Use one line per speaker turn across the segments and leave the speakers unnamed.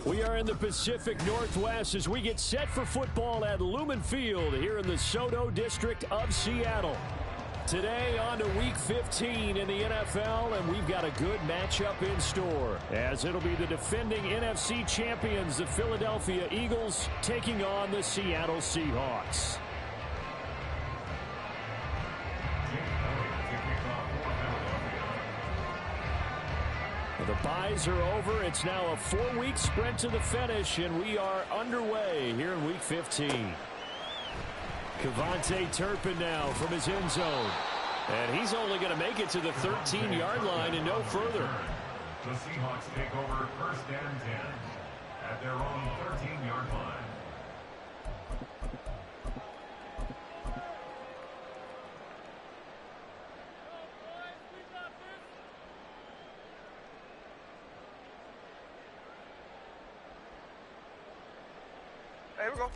We are in the Pacific Northwest as we get set for football at Lumen Field here in the SoDo district of Seattle. Today on to Week 15 in the NFL, and we've got a good matchup in store, as it'll be the defending NFC champions, the Philadelphia Eagles, taking on the Seattle Seahawks. The byes are over. It's now a 4-week sprint to the finish, and we are underway here in Week 15. Kevontae Turpin now from his end zone. And he's only going to make it to the 13-yard line and no further.
The Seahawks take over 1st and 10 at their own 13-yard line.
Hey, here we go.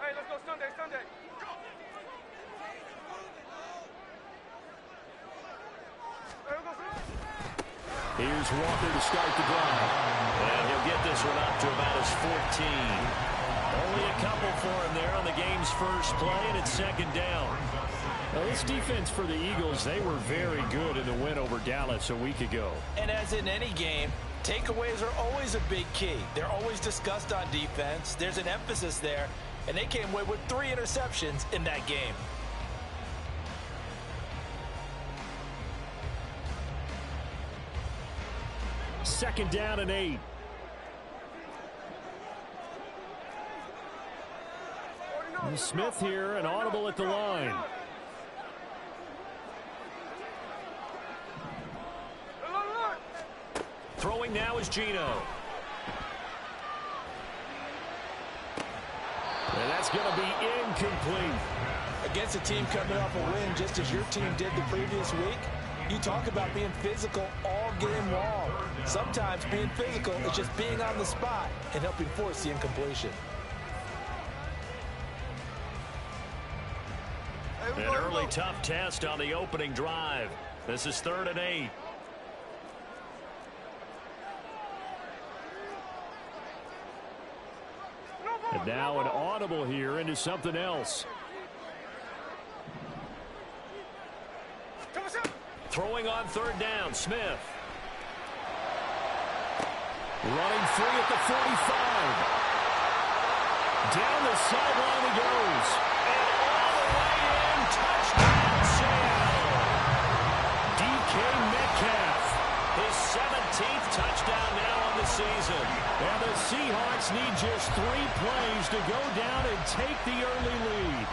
Hey, let's go Sunday.
Here's Walker to start the drive. And he'll get this one up to about his 14. Only a couple for him there on the game's first play, and it's 2nd down. Now, this defense for the Eagles, they were very good in the win over Dallas a week ago.
And as in any game, takeaways are always a big key. They're always discussed on defense. There's an emphasis there, and they came away with 3 interceptions in that game.
Second down and 8. And Smith here, an audible at the line. Throwing now is Geno. And that's going to be incomplete.
Against a team coming off a win just as your team did the previous week, you talk about being physical all game long. Sometimes being physical is just being on the spot and helping force the incompletion.
An early tough test on the opening drive. This is 3rd and 8. And now an audible here into something else. Throwing on 3rd down, Smith. Running free at the 45. Down the sideline he goes. And all the way in, touchdown, Seattle. DK Metcalf, his 17th touchdown now on the season. And the Seahawks need just 3 plays to go down and take the early lead.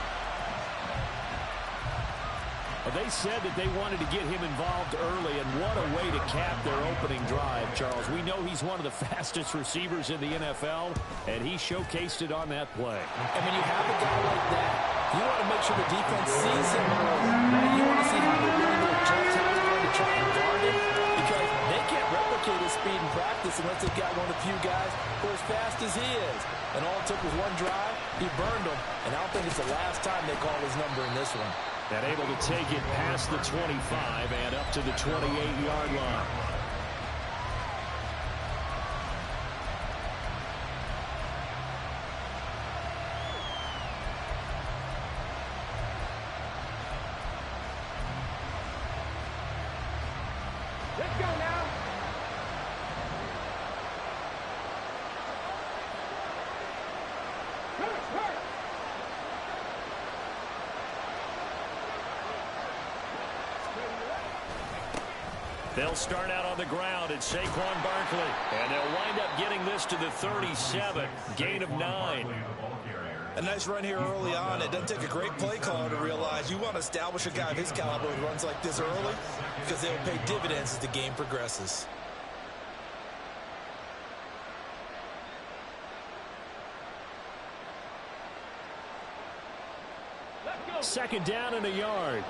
They said that they wanted to get him involved early, and what a way to cap their opening drive, Charles. We know he's one of the fastest receivers in the NFL, and he showcased it on that play.
And when you have a guy like that, you want to make sure the defense sees him early. Right? You want to see how they're going to adjust, how they're going to try and guard him, because they can't replicate his speed in practice unless they've got one of the few guys who are as fast as he is. And all it took was one drive, he burned them, and I don't think it's the last time they call his number in this one.
And able to take it past the 25 and up to the 28-yard line.
Let's go now.
They'll start out on the ground at Saquon Barkley. And they'll wind up getting this to the 37. Gain of 9.
A nice run here early on. It doesn't take a great play caller to realize you want to establish a guy of his caliber who runs like this early, because they'll pay dividends as the game progresses.
Second down and a yard.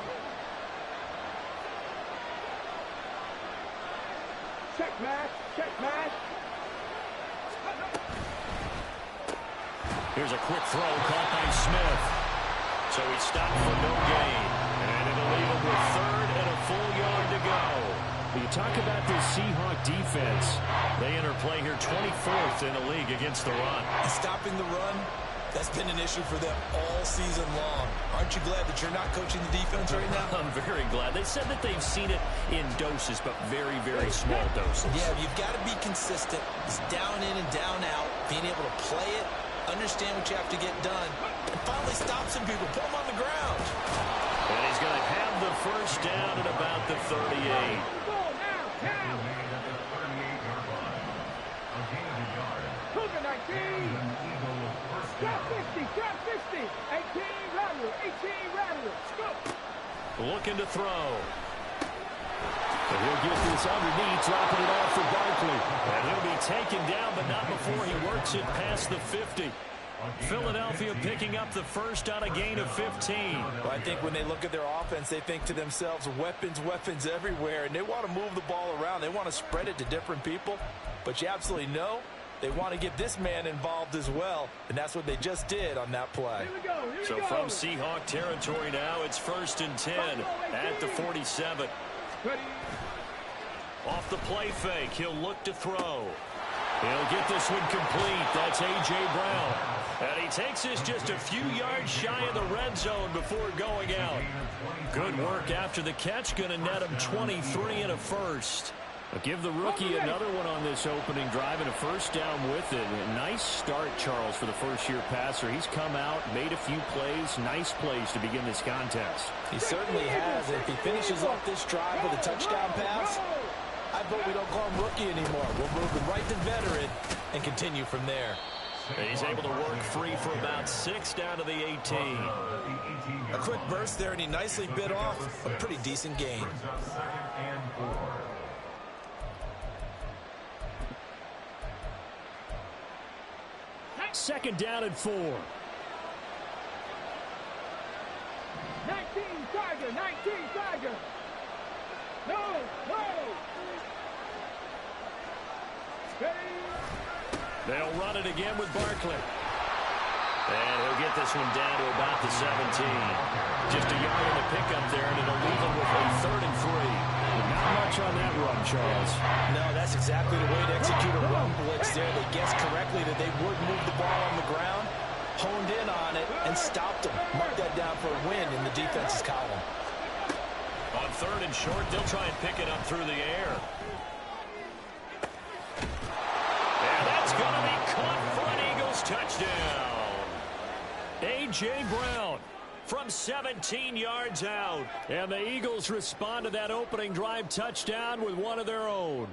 Check match.
Here's a quick throw caught by Smith. So he stopped for no gain. And it'll leave him with 3rd and a full yard to go. When you talk about this Seahawk defense, they enter play here 24th in the league against the run.
And stopping the run, that's been an issue for them all season long. Aren't you glad that you're not coaching the defense right now?
I'm very glad. They said that they've seen it in doses, but very, very small doses.
Yeah, you've got to be consistent. It's down in and down out, being able to play it, understand what you have to get done, and finally stop some people, put them on the ground.
And he's going to have the first down at about the 38. Looking to throw. And he'll get this underneath, dropping it off for Barkley. And he'll be taken down, but not before he works it past the 50. Philadelphia picking up the first on a gain of 15.
Well, I think when they look at their offense, they think to themselves, weapons, weapons everywhere, and they want to move the ball around. They want to spread it to different people, but you absolutely know they want to get this man involved as well, and that's what they just did on that play.
So from Seahawk territory now, it's 1st and 10 at the 47. Off the play fake, he'll look to throw. He'll get this one complete. That's A.J. Brown. And he takes this just a few yards shy of the red zone before going out. Good work after the catch. Going to net him 23 and a first. I'll give the rookie another one on this opening drive and a first down with it. A nice start, Charles, for the first-year passer. He's come out, made a few plays, nice plays to begin this contest.
He certainly has. If he finishes off this drive with a touchdown pass, I vote we don't call him rookie anymore. We'll move him right to veteran and continue from there.
And he's able to work free for about 6 down to the 18.
A quick burst there, and he nicely bit off a pretty decent gain.
Second down and 4.
19 Tiger, 19 Tiger. No.
They'll run it again with Barkley. And he'll get this one down to about the 17. Just a yard in the pickup there, and it'll leave him with a 3rd and 3. Not much on that run, Charles.
No, that's exactly the way to execute a run blitz there. They guessed correctly that they would move the ball on the ground, honed in on it, and stopped them. Mark that down for a win in the defense's column.
On 3rd and short, they'll try and pick it up through the air. And that's going to be caught for an Eagles touchdown. A.J. Brown from 17 yards out. And the Eagles respond to that opening drive touchdown with one of their own.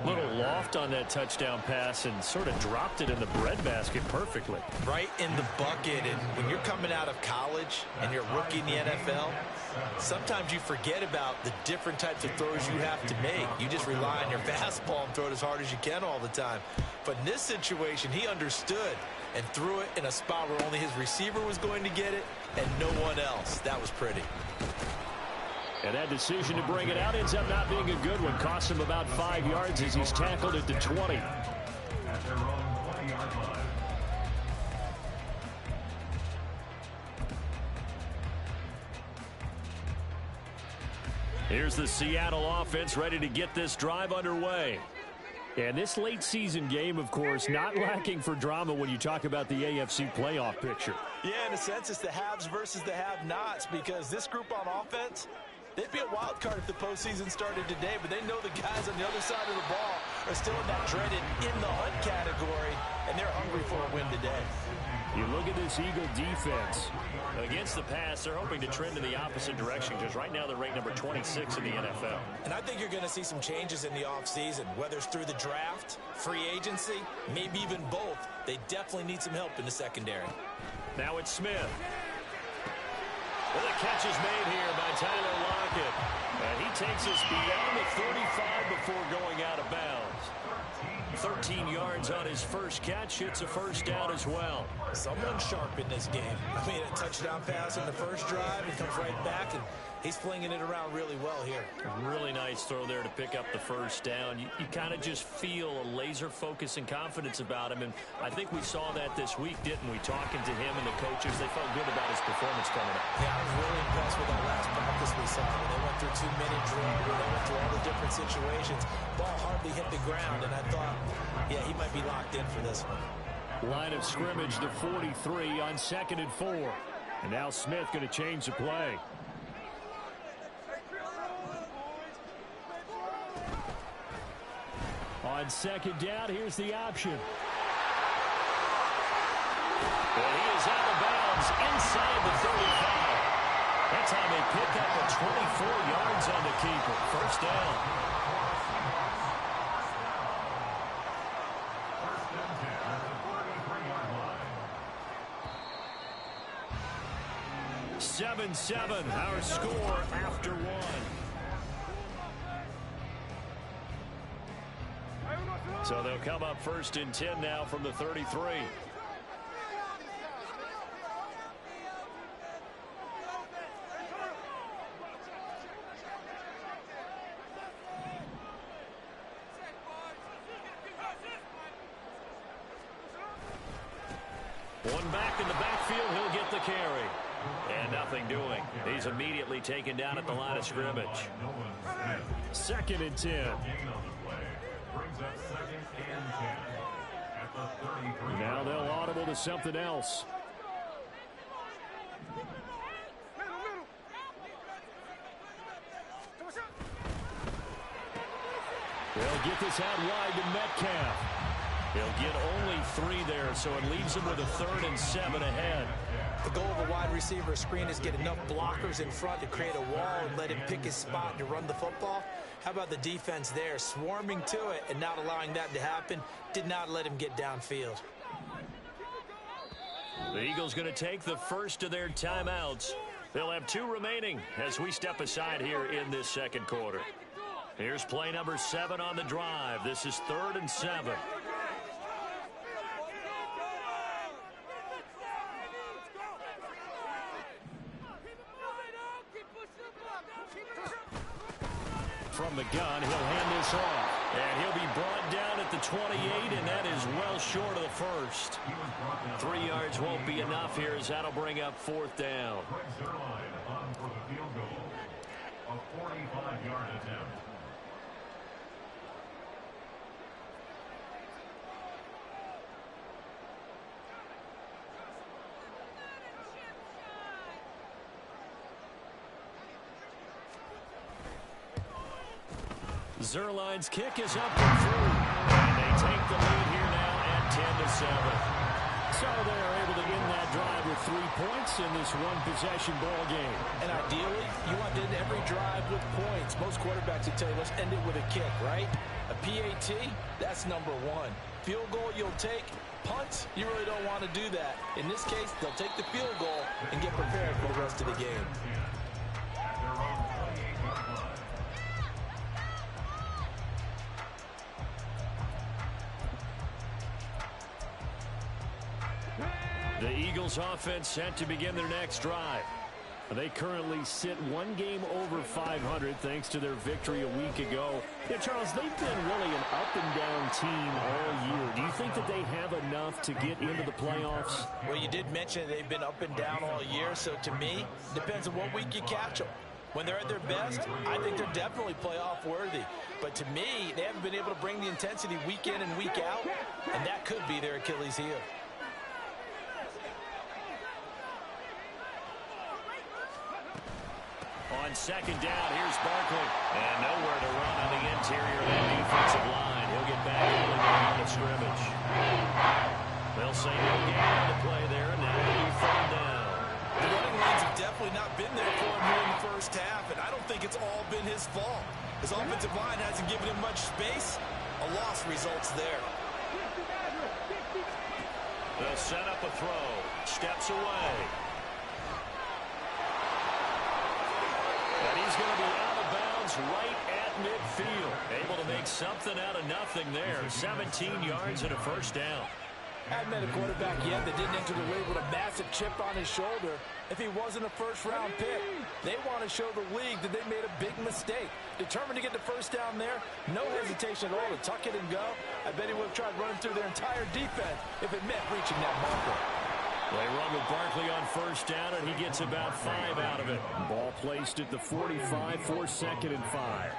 Little loft on that touchdown pass and sort of dropped it in the breadbasket perfectly.
Right in the bucket. And when you're coming out of college and you're a rookie in the NFL, sometimes you forget about the different types of throws you have to make. You just rely on your fastball and throw it as hard as you can all the time. But in this situation, he understood and threw it in a spot where only his receiver was going to get it and no one else. That was pretty.
And that decision to bring it out ends up not being a good one. Costs him about 5 yards as he's tackled at the 20.
At their own 20-yard line.
Here's the Seattle offense ready to get this drive underway. And this late season game, of course, not lacking for drama when you talk about the AFC playoff picture.
Yeah, in a sense, it's the haves versus the have-nots, because this group on offense, they'd be a wild card if the postseason started today, but they know the guys on the other side of the ball are still in that dreaded in-the-hunt category, and they're hungry for a win today.
You look at this Eagle defense. Against the pass, they're hoping to trend in the opposite direction, because right now they're ranked number 26 in the NFL.
And I think you're going to see some changes in the offseason, whether it's through the draft, free agency, maybe even both. They definitely need some help in the secondary.
Now it's Smith. Well, the catch is made here by Tyler Lockett. And he takes us beyond the 35 before going out of bounds. 13 yards on his first catch. It's a first down as well.
Someone sharp in this game. I mean, a touchdown pass in the first drive. He comes right back, and he's flinging it around really well here.
Really nice throw there to pick up the first down. You kind of just feel a laser focus and confidence about him, and I think we saw that this week, didn't we? Talking to him and the coaches, they felt good about his performance coming up.
Yeah, I was really impressed with that last practice we saw when they went through 2-minute drill, when they went through all the different situations. Ball hardly hit the ground, and I thought, yeah, he might be locked in for this one.
Line of scrimmage, the 43 on 2nd and 4. And now Smith going to change the play. On 2nd down, here's the option. And he is out of bounds inside the 35. That time they pick up a 24 yards on the keeper. First down. 7-7, our score after one. So they'll come up 1st and 10 now from the 33. One back in the backfield, he'll get the carry. And nothing doing. He's immediately taken down at the line of scrimmage. 2nd and 10. Now they'll audible to something else. They'll get this out wide to Metcalf. He'll get only 3 there, so it leaves him with a 3rd and 7 ahead.
The goal of a wide receiver screen is get enough blockers in front to create a wall and let him pick his spot to run the football. How about the defense there, swarming to it and not allowing that to happen? Did not let him get downfield.
The Eagles going to take the first of their timeouts. They'll have 2 remaining as we step aside here in this 2nd quarter. Here's play number 7 on the drive. This is 3rd and 7. From the gun, he'll hand this off. And he'll be brought down at the 28, and that is well short of the first. 3 yards won't be enough here as that'll bring up 4th down.
A 45-yard attempt.
Zerline's kick is up and through. And they take the lead here now at 10-7. So they're able to end that drive with 3 points in this one-possession ball game.
And ideally, you want to end every drive with points. Most quarterbacks would tell you, let's end it with a kick, right? A PAT, that's number 1. Field goal you'll take. Punts, you really don't want to do that. In this case, they'll take the field goal and get prepared for the rest of the game.
The Eagles offense set to begin their next drive. They currently sit 1 game over 500 thanks to their victory a week ago. Yeah, Charles, they've been really an up-and-down team all year. Do you think that they have enough to get into the playoffs?
Well, you did mention they've been up and down all year, so to me, depends on what week you catch them. When they're at their best, I think they're definitely playoff worthy. But to me, they haven't been able to bring the intensity week in and week out, and that could be their Achilles heel.
On 2nd down, here's Barkley. And nowhere to run on the interior of that defensive line. He'll get back into the line of scrimmage. They'll say no gain on the play there, and now it'll be 3rd down.
The running lanes have definitely not been there for him here in the first half, and I don't think it's all been his fault. His offensive line hasn't given him much space. A loss results there.
They'll set up a throw. Steps away. And he's going to be out of bounds lands right at midfield. Able to make something out of nothing there. 17 yards and a first down.
Hadn't met a quarterback yet that didn't enter the league with a massive chip on his shoulder. If he wasn't a first-round pick, they want to show the league that they made a big mistake. Determined to get the first down there, no hesitation at all to tuck it and go. I bet he would have tried running through their entire defense if it meant reaching that marker.
They run with Barkley on first down, and he gets about 5 out of it. Ball placed at the 45 for 2nd and 5.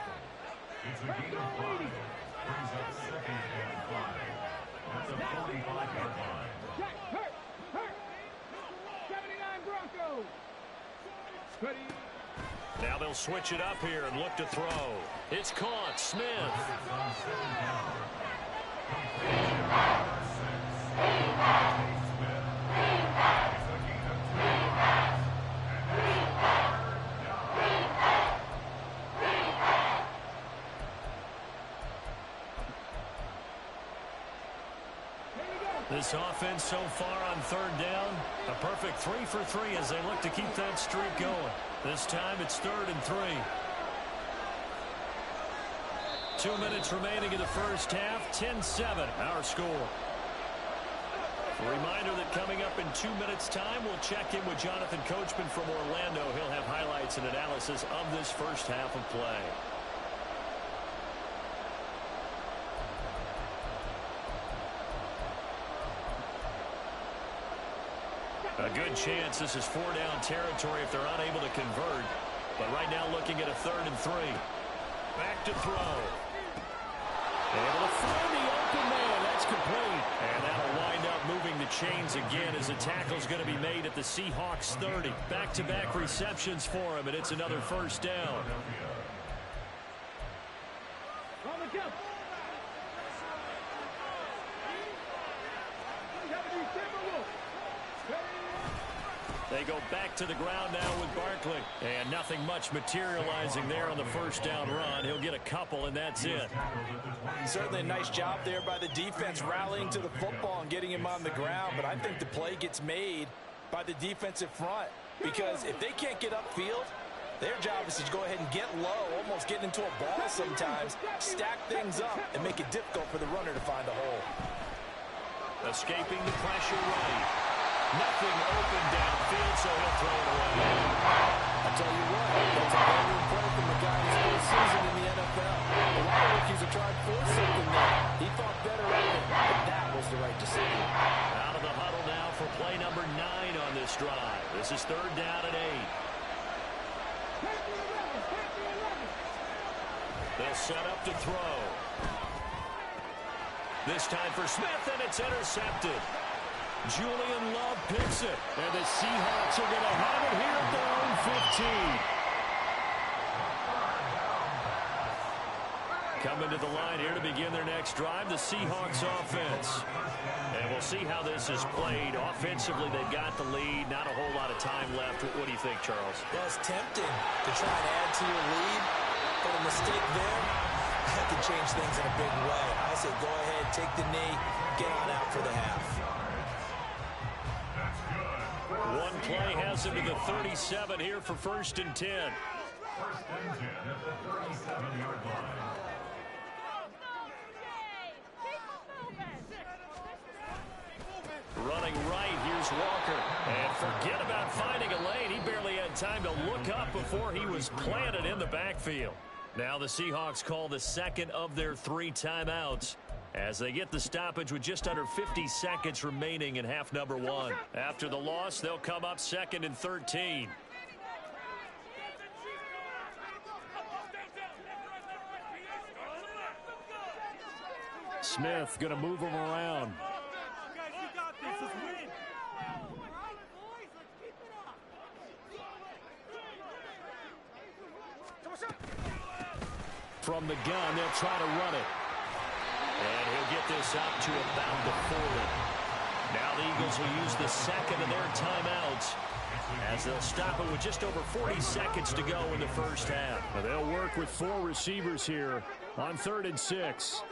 It's a gain of 5. Brings up 2nd and 5. That's a 45-yard line.
Jack, hurt. 79 Broncos. Ready.
Now they'll switch it up here and look to throw. It's caught. Smith.
On 2nd down.
This offense so far on 3rd down, a perfect 3 for 3 as they look to keep that streak going. This time it's 3rd and 3. 2 minutes remaining in the first half, 10-7 our score. A reminder that coming up in 2 minutes' time, we'll check in with Jonathan Coachman from Orlando. He'll have highlights and analysis of this first half of play. A good chance this is 4-down territory if they're unable to convert. But right now looking at a 3rd and 3. Back to throw. Able to find the open man. That's complete. And that'll wind up moving the chains again as the tackle's going to be made at the Seahawks 30. Back-to-back receptions for him, and it's another first down.
On the jump.
They go back to the ground now with Barkley. And nothing much materializing there on the first down run. He'll get a couple, and that's it.
Certainly a nice job there by the defense rallying to the football and getting him on the ground. But I think the play gets made by the defensive front. Because if they can't get upfield, their job is to go ahead and get low, almost getting into a ball sometimes, stack things up, and make it difficult for the runner to find a hole.
Escaping the pressure right. Nothing open downfield, so he'll throw it away.
I tell you what, that's a brand new play from the guy who's first season in the NFL. A lot of rookies are trying to force something there. He thought better of it, but that was the right decision.
Out of the huddle now for play number 9 on this drive. This is 3rd down and 8. They'll set up to throw. This time for Smith, and it's intercepted. Julian Love picks it, and the Seahawks are going to have it here at their own 15. Coming to the line here to begin their next drive, the Seahawks offense. And we'll see how this is played. Offensively, they've got the lead. Not a whole lot of time left. What do you think, Charles?
Well, it's tempting to try and add to your lead, but a mistake there, that could change things in a big way. I say go ahead, take the knee, get on out for the half.
One play has him to the 37 here for 1st and 10.
1st and 10 at the 37-yard line.
Running right, here's Walker. And forget about finding a lane. He barely had time to look up before he was planted in the backfield. Now the Seahawks call the 2nd of their 3 timeouts as they get the stoppage with just under 50 seconds remaining in half number 1. After the loss, they'll come up 2nd and 13. Smith going to move him around. From the gun, they'll try to run it. And he'll get this up to about the 40. Now the Eagles will use the 2nd of their timeouts as they'll stop it with just over 40 seconds to go in the first half. Now they'll work with 4 receivers here on 3rd and 6.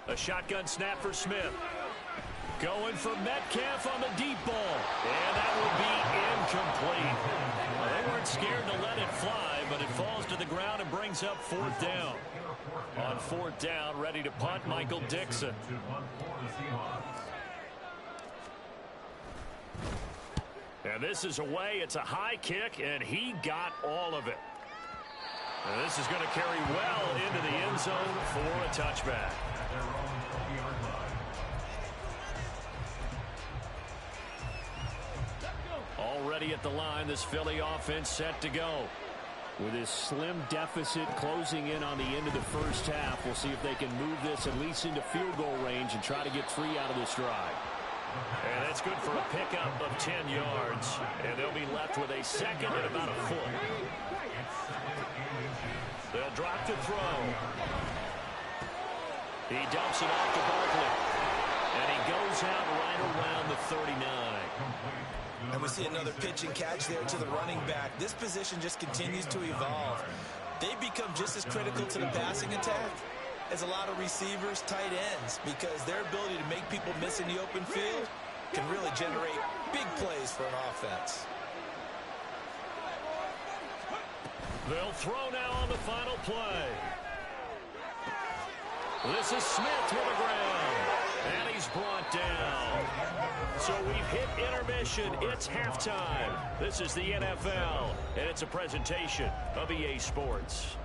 A shotgun snap for Smith. Going for Metcalf on the deep ball. And that will be incomplete. Well, they weren't scared to let it fly, but it falls to the ground and brings up 4th down. On 4th down, ready to punt, Michael Dixon. And this is away. It's a high kick, and he got all of it. And this is going to carry well into the end zone for a touchback. Already at the line, this Philly offense set to go. With his slim deficit closing in on the end of the first half, we'll see if they can move this at least into field goal range and try to get 3 out of this drive. And that's good for a pickup of 10 yards. And they'll be left with a second and about a foot. They'll drop to throw. He dumps it off to Barkley. And he goes out right around the 39.
And we see another pitch and catch there to the running back. This position just continues to evolve. They become just as critical to the passing attack as a lot of receivers, tight ends, because their ability to make people miss in the open field can really generate big plays for an offense.
They'll throw now on the final play. This is Smith with the ground. And he's brought down. So we've hit intermission. It's halftime. This is the NFL, and it's a presentation of EA Sports.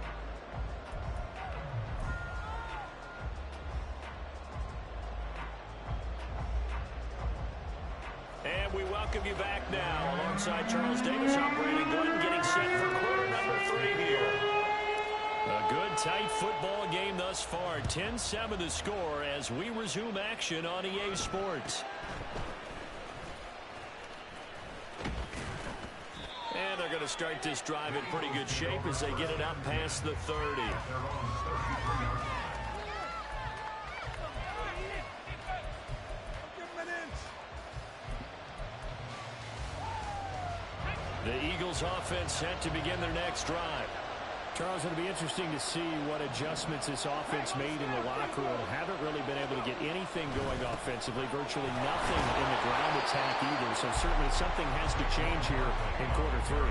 And we welcome you back now. Alongside Charles Davis, I'm Brandon Glenn, getting set for quarter number 3 here. A good, tight football game thus far. 10-7 the score as we resume action on EA Sports. And they're going to start this drive in pretty good shape as they get it out past the 30. The Eagles offense set to begin their next drive. Charles, it'll be interesting to see what adjustments this offense made in the locker room. Haven't really been able to get anything going offensively, virtually nothing in the ground attack either. So certainly something has to change here in quarter 3.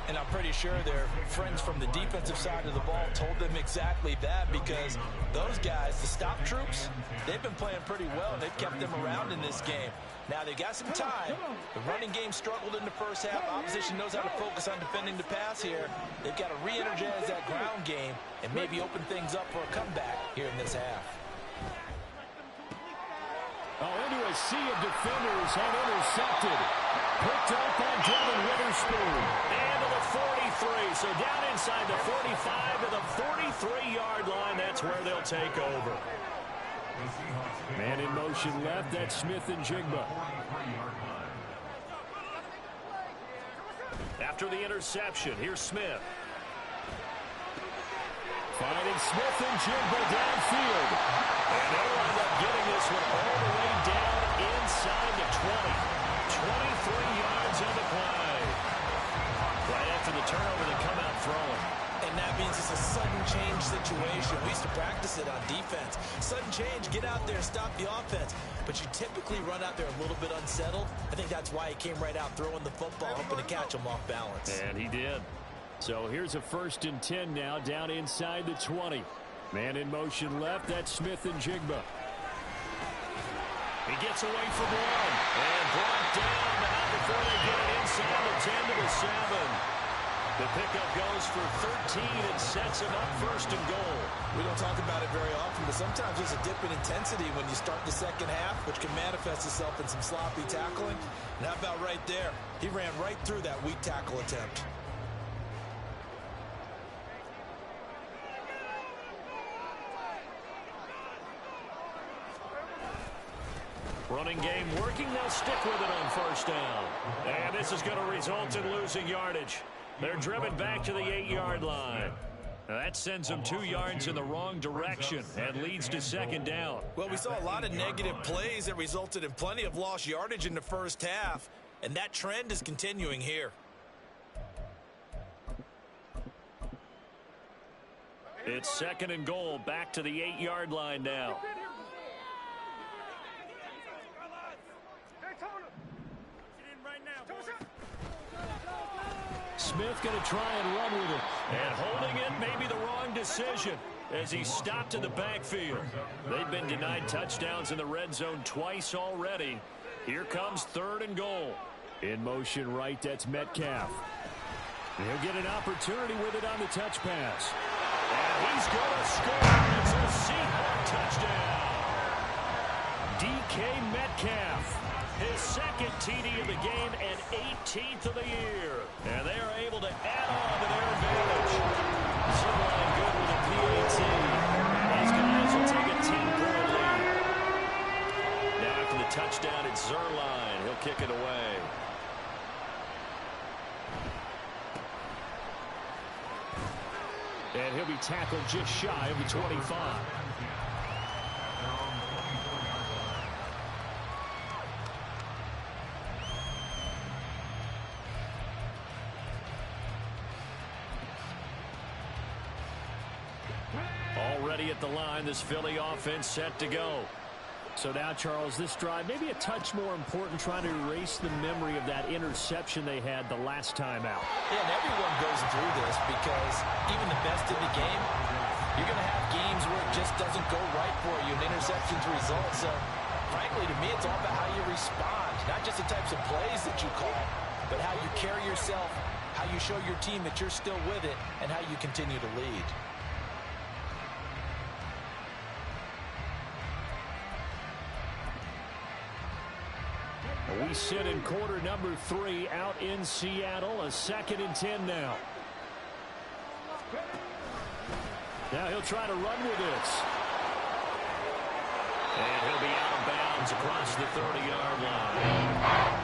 And I'm pretty sure their friends from the defensive side of the ball told them exactly that, because those guys, the stop troops, they've been playing pretty well, and they've kept them around in this game. Now, they got some time. The running game struggled in the first half. Opposition knows how to focus on defending the pass here. They've got to re-energize that ground game and maybe open things up for a comeback here in this half.
Oh, into a sea of defenders and intercepted. Picked up by Devin Witherspoon. And to the 43. So down inside the 45 to the 43-yard line. That's where they'll take over. Man in motion left. That's Smith and Jigba. After the interception, here's Smith. Finding Smith and Jigba downfield. And they'll end up getting this one all the way down inside the 20. 23 yards on the play. Right after the turnover, they come out throwing.
And that means it's a sudden change situation. We used to practice it on defense. Sudden change, get out there, stop the offense. But you typically run out there a little bit unsettled. I think that's why he came right out throwing the football, hoping to catch him off balance.
And he did. So here's a 1st and 10 now, down inside the 20. Man in motion left, that's Smith and Jigba. He gets away from one and brought down, but not before they get it inside the 10 to the 7. The pickup goes for 13 and sets him up 1st and goal.
We don't talk about it very often, but sometimes there's a dip in intensity when you start the second half, which can manifest itself in some sloppy tackling. And how about right there? He ran right through that weak tackle attempt.
Running game working. They'll stick with it on 1st down. And this is going to result in losing yardage. They're driven back to the 8-yard line. That sends them 2 yards in the wrong direction and leads to 2nd down.
Well, we saw a lot of negative plays that resulted in plenty of lost yardage in the first half, and that trend is continuing here.
It's 2nd and goal, back to the 8-yard line now. Smith going to try and run with it. And holding it may be the wrong decision as he stopped in the backfield. They've been denied touchdowns in the red zone twice already. Here comes 3rd and goal. In motion right, that's Metcalf. He'll get an opportunity with it on the touch pass. And he's going to score. It's a Seahawk touchdown. DK Metcalf, his 2nd TD of the game and 18th of the year. And they are able to add on to their advantage. Zimmerline good with a PAT. And these guys will take a 10-point lead. Now after the touchdown, it's Zimmerline. He'll kick it away. And he'll be tackled just shy of the 25. Already at the line, this Philly offense set to go. So now, Charles, this drive maybe a touch more important, trying to erase the memory of that interception they had the last time out.
Yeah, and everyone goes through this because even the best in the game, you're going to have games where it just doesn't go right for you, and interceptions result. So, frankly, to me, it's all about how you respond, not just the types of plays that you call, but how you carry yourself, how you show your team that you're still with it, and how you continue to lead.
We sit in quarter number 3 out in Seattle. A 2nd and 10 now. Now he'll try to run with this. And he'll be out of bounds across the 30-yard line.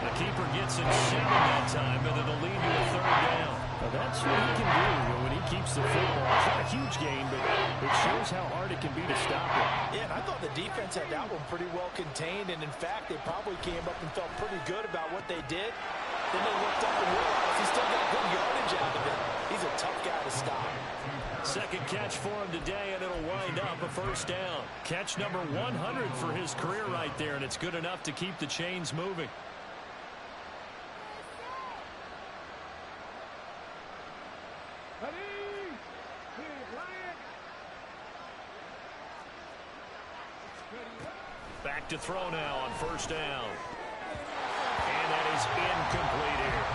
The keeper gets him 7 that time, and it'll lead to a 3rd down. Well, that's what he can do when he keeps the football. It's not a huge gain, but it shows how hard it can be to stop it.
Yeah, and I thought the defense had that one pretty well contained, and in fact, they probably came up and felt pretty good about what they did. Then they looked up and realized he still got good yardage out of it. He's a tough guy to stop.
2nd catch for him today, and it'll wind up a 1st down. Catch number 100 for his career right there, and it's good enough to keep the chains moving. Back to throw now on 1st down. And that is incomplete here.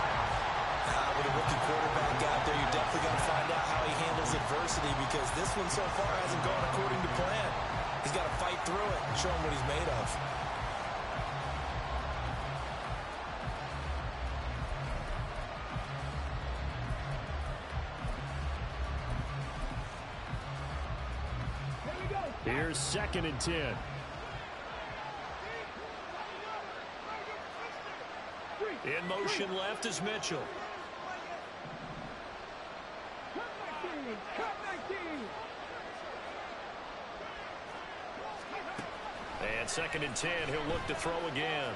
With a rookie quarterback out there, you're definitely going to find out how he handles adversity, because this one so far hasn't gone according to plan. He's got to fight through it and show him what he's made of.
Here's 2nd and 10. In motion left is Mitchell. And 2nd and 10, he'll look to throw again.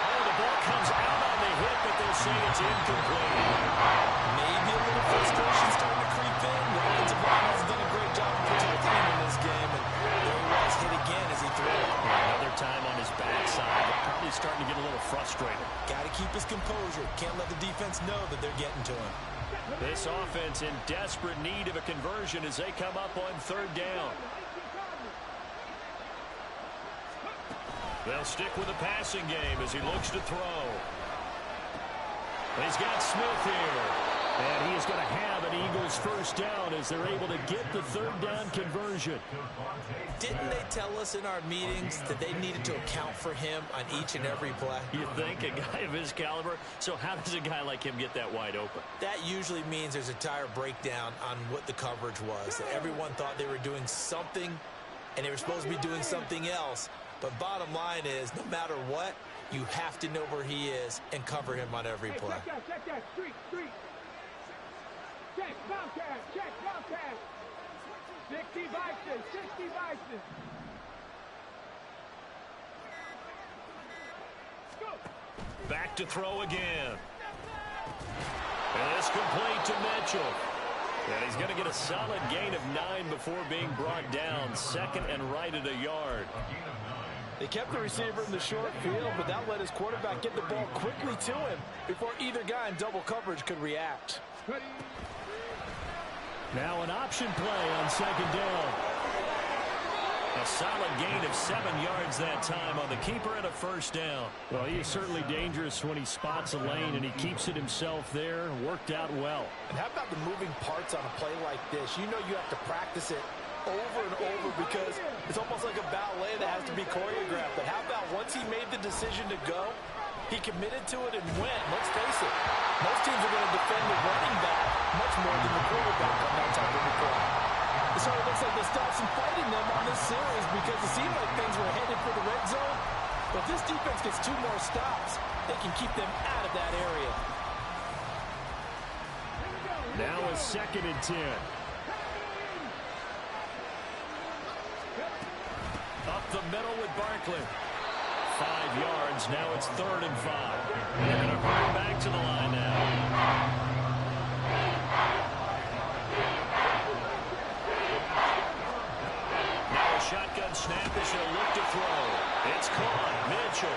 Oh, the ball comes out on the hit, but they'll say it's incomplete.
Maybe a little frustration starting to creep in. The offensive line has done a great job of protecting him in this game, and there he was, hit again as he threw it.
Another time on his backside, but probably starting to get a little frustrated.
Got to keep his composure. Can't let the defense know that they're getting to him.
This offense in desperate need of a conversion as they come up on 3rd down. They'll stick with the passing game as he looks to throw. He's got Smith here. And he is going to have an Eagles 1st down as they're able to get the 3rd down conversion.
Didn't they tell us in our meetings that they needed to account for him on each and every play?
You think, a guy of his caliber? So how does a guy like him get that wide open?
That usually means there's a tire breakdown on what the coverage was. That everyone thought they were doing something, and they were supposed to be doing something else. But bottom line is, no matter what, you have to know where he is and cover him on every play.
Check that, street. Check, Bobcat. 60 Bison. Go.
Back to throw again. And it's complete to Mitchell. And he's going to get a solid gain of 9 before being brought down. 2nd and right at a yard.
They kept the receiver in the short field, but that let his quarterback get the ball quickly to him before either guy in double coverage could react.
Now an option play on second down. A solid gain of 7 yards that time on the keeper and a first down. Well, he is certainly dangerous when he spots a lane, and he keeps it himself there. Worked out well.
And how about the moving parts on a play like this? You know you have to practice it over and over because it's almost like a ballet that has to be choreographed. But how about once he made the decision to go, he committed to it and went. Let's face it, most teams are going to defend the running back much more than the quarterback on that type of play. It sort of looks like they stopped some fighting them on this series because it seemed like things were headed for the red zone. But if this defense gets 2 more stops, they can keep them out of that area.
Now a 2nd and 10. Up the middle with Barkley. 5 yards. Now it's 3rd and 5. They're going to bring back to the line now. Now a shotgun snap as he'll look to throw. It's caught. Mitchell.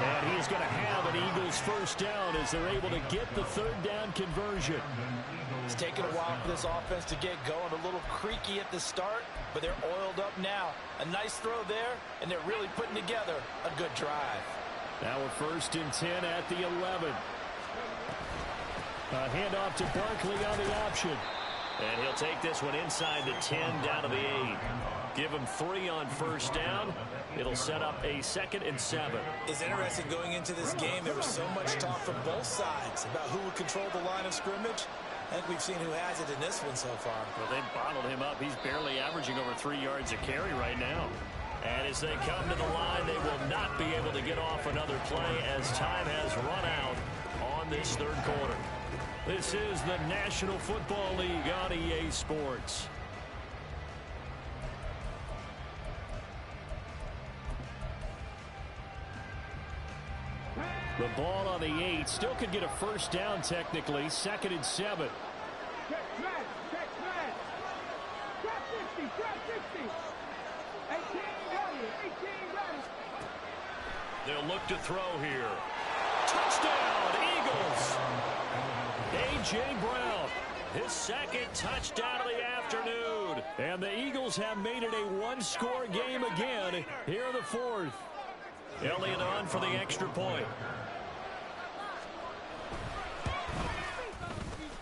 And he's going to have an Eagles first down as they're able to get the 3rd down conversion.
It's taken a while for this offense to get going. A little creaky at the start, but they're oiled up now. A nice throw there, and they're really putting together a good drive.
Now a 1st and 10 at the 11. A handoff to Barkley on the option. And he'll take this one inside the 10 down to the 8. Give him 3 on first down. It'll set up a 2nd and 7.
It's interesting going into this game. There was so much talk from both sides about who would control the line of scrimmage. I think we've seen who has it in this one so far.
Well, they bottled him up. He's barely averaging over 3 yards a carry right now. And as they come to the line, they will not be able to get off another play as time has run out on this 3rd quarter. This is the National Football League on EA Sports. The ball on the 8. Still could get a first down technically. 2nd and 7.
Check smash. Check smash. Drop 60. Drop 60. 18 ready. 18 ready.
They'll look to throw here. Touchdown, Eagles. A.J. Brown, his 2nd touchdown of the afternoon. And the Eagles have made it a 1-score game again here in the 4th. Elliott on for the extra point.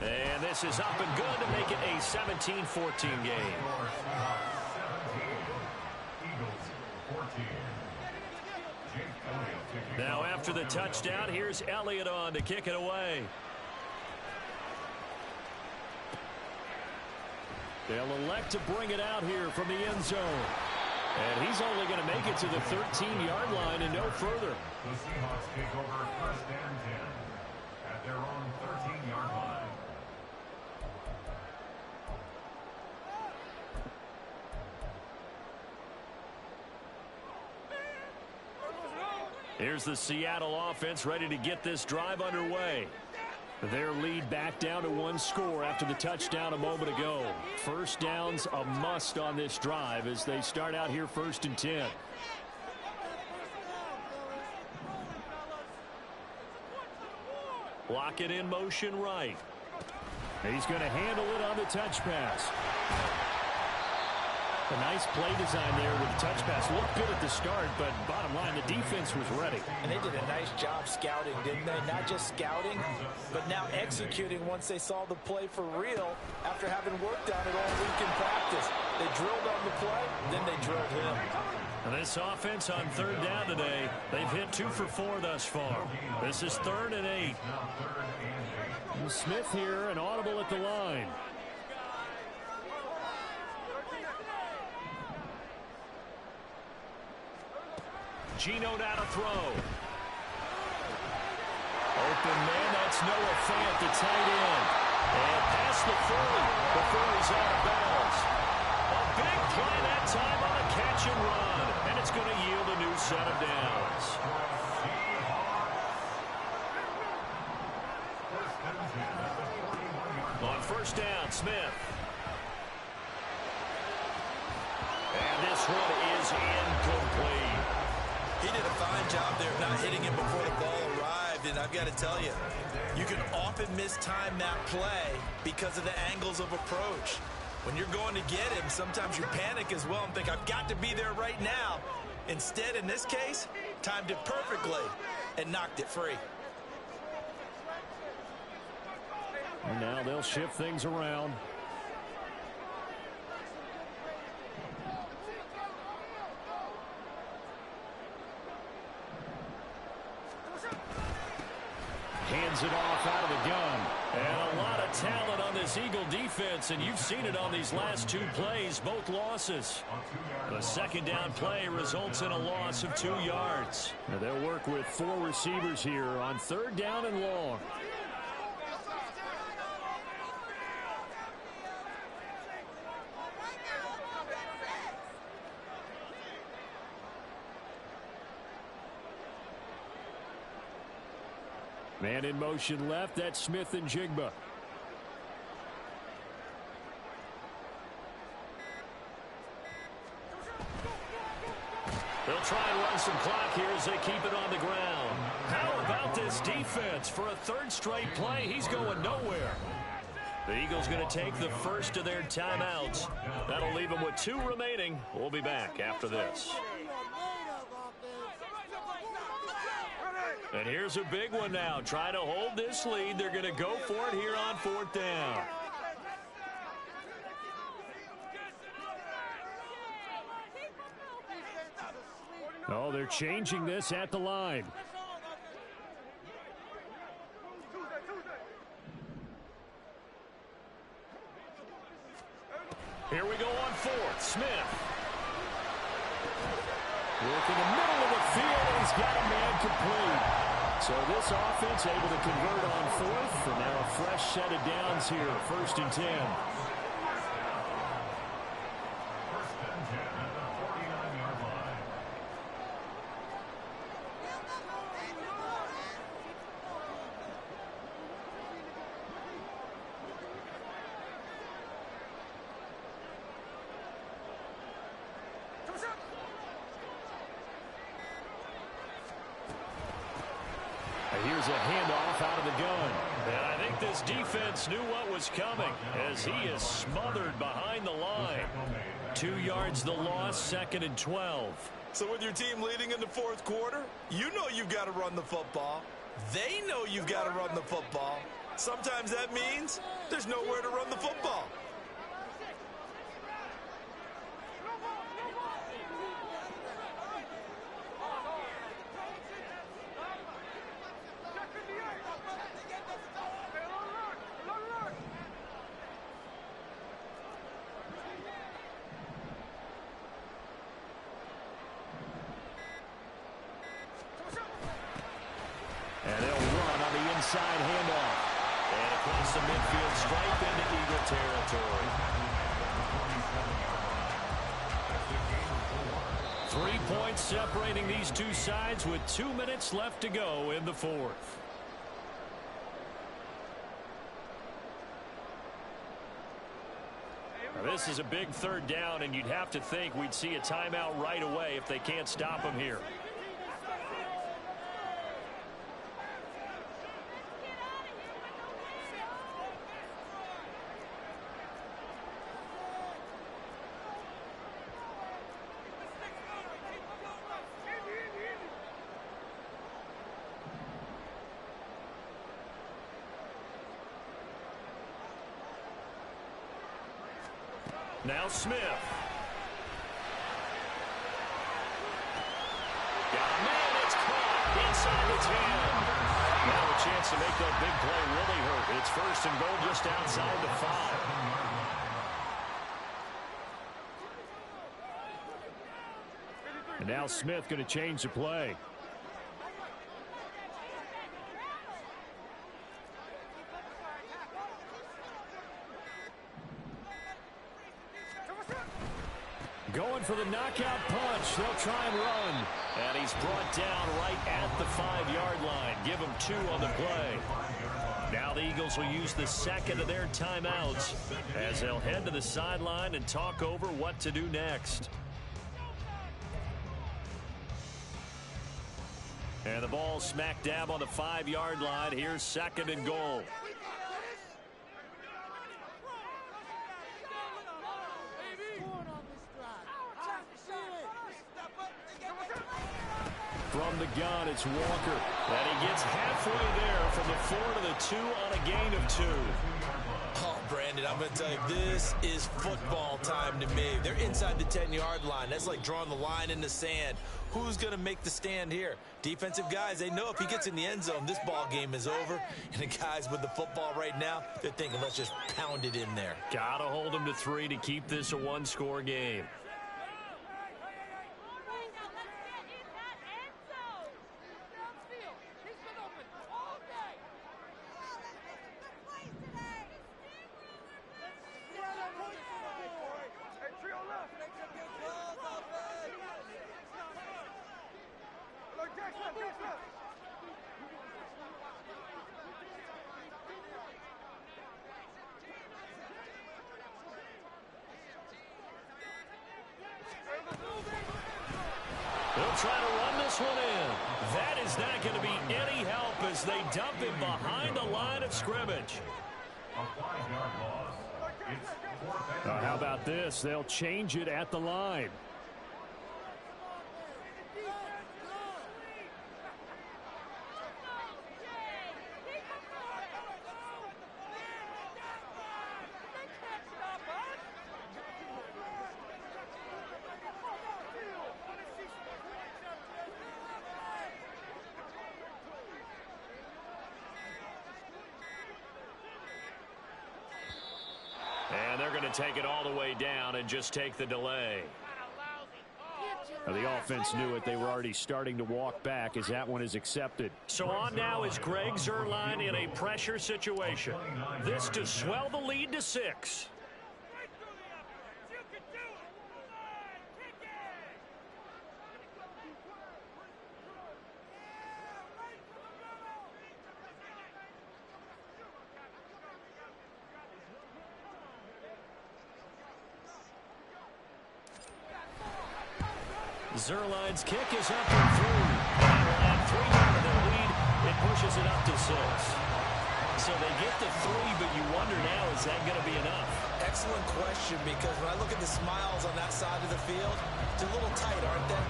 And this is up and good to make it a 17-14 game. Now after the touchdown, here's Elliott on to kick it away. They'll elect to bring it out here from the end zone. And he's only going to make it to the 13-yard line and no further.
The Seahawks take over 1st and 10 at their own 13-yard line.
Here's the Seattle offense ready to get this drive underway. Their lead back down to 1 score after the touchdown a moment ago. First down's a must on this drive as they start out here 1st and 10. Block it in motion right. He's going to handle it on the touch pass. A nice play design there with the touch pass. Looked good at the start, but bottom line, the defense was ready.
And they did a nice job scouting, didn't they? Not just scouting, but now executing once they saw the play for real after having worked on it all week in practice. They drilled on the play, then they drilled him.
And this offense on 3rd down today, they've hit 2 for 4 thus far. This is 3rd and 8. And Smith here, an audible at the line. Gino now to throw. Open man, that's Noah Fant, the tight end. And past the 40 before he's out of bounds. A big play that time on a catch and run. And it's going to yield a new set of downs. On 1st down, Smith. And this one is incomplete.
He did a fine job there of not hitting him before the ball arrived, and I've got to tell you, you can often mistime that play because of the angles of approach. When you're going to get him, sometimes you panic as well and think, I've got to be there right now. Instead, in this case, timed it perfectly and knocked it free.
And now they'll shift things around. Hands it off out of the gun. And a lot of talent on this Eagle defense, and you've seen it on these last two plays, both losses. The second down play results in a loss of 2 yards. Now they'll work with 4 receivers here on third down and long. Man in motion left, that's Smith and Jigba. They'll try and run some clock here as they keep it on the ground. How about this defense? For a third straight play, he's going nowhere. The Eagles going to take the first of their timeouts. That'll leave them with 2 remaining. We'll be back after this. And here's a big one now. Trying to hold this lead. They're going to go for it here on 4th down. Oh, they're changing this at the line. Here we go on 4th. Smith. Work in the middle of the field, and he's got a man complete. So this offense able to convert on 4th, and now a fresh set of downs here, 1st and 10.
1st and 10 at the 49-yard line.
Here's a handoff out of the gun. And I think this defense knew what was coming as he is smothered behind the line. 2 yards the loss, 2nd and 12.
So with your team leading in the 4th quarter, you know you've got to run the football. They know you've got to run the football. Sometimes that means there's nowhere to run the football.
And they'll run on the inside handoff. And across the midfield stripe into Eagle territory. 3 points separating these two sides with 2 minutes left to go in the 4th. Now this is a big 3rd down, and you'd have to think we'd see a timeout right away if they can't stop him here. Now Smith. Got a man, it's caught inside the 10. Now a chance to make that big play really hurt. It's 1st and goal just outside the 5. And now Smith going to change the play. Going for the knockout punch. They'll try and run. And he's brought down right at the 5-yard line. Give him 2 on the play. Now the Eagles will use the second of their timeouts as they'll head to the sideline and talk over what to do next. And the ball smack dab on the 5-yard line. Here's 2nd and goal. From the gun, it's Walker. And he gets halfway there from the 4 to the 2 on a gain of 2.
Oh, Brandon, I'm going to tell you, this is football time to me. They're inside the 10-yard line. That's like drawing the line in the sand. Who's going to make the stand here? Defensive guys, they know if he gets in the end zone, this ball game is over. And the guys with the football right now, they're thinking, let's just pound it in there.
Got to hold him to 3 to keep this a one-score game. They'll try to run this one in. That is not going to be any help as they dump him behind the line of scrimmage.
A 5-yard loss. It's 4th and
How about this? They'll change it at the line. And they're going to take it all the way down and just take the delay. Now, the offense knew it. They were already starting to walk back as that one is accepted. So on now is Greg Zuerlein in a pressure situation. This to swell the lead to 6. Zuerlein's kick is up and through. And 3 out of their lead. It pushes it up to 6. So they get the 3, but you wonder now, is that going to be enough?
Excellent question, because when I look at the smiles on that side of the field, they're a little tight, aren't they?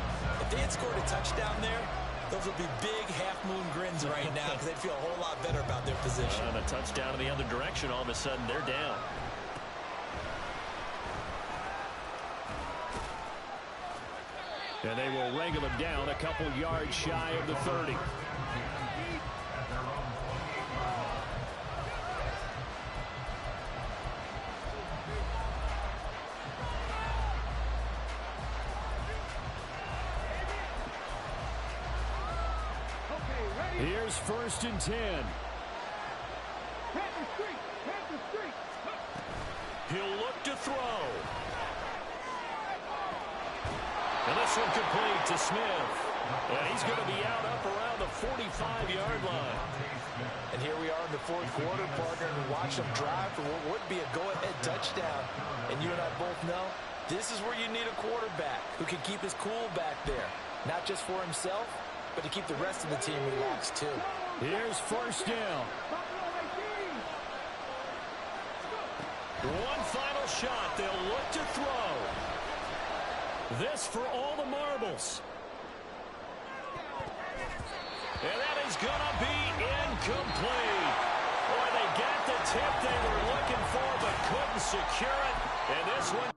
If they had scored a touchdown there, those would be big half-moon grins right now because they'd feel a whole lot better about their position.
And a touchdown in the other direction, all of a sudden they're down. And they will wrangle him down a couple yards shy of the 30. Here's 1st and 10. He'll look to throw. And this one complete to Smith. And he's going to be out up around the 45-yard line.
And here we are in the 4th quarter, partner, and watch them drive for what would be a go-ahead touchdown. And you and I both know this is where you need a quarterback who can keep his cool back there. Not just for himself, but to keep the rest of the team relaxed, too.
Here's 1st down. One final shot. They'll look to throw. This for all the marbles. And that is going to be incomplete. Boy, they got the tip they were looking for but couldn't secure it. And this one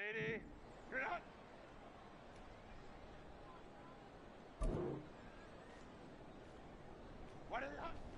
Lady, you're not. What is that?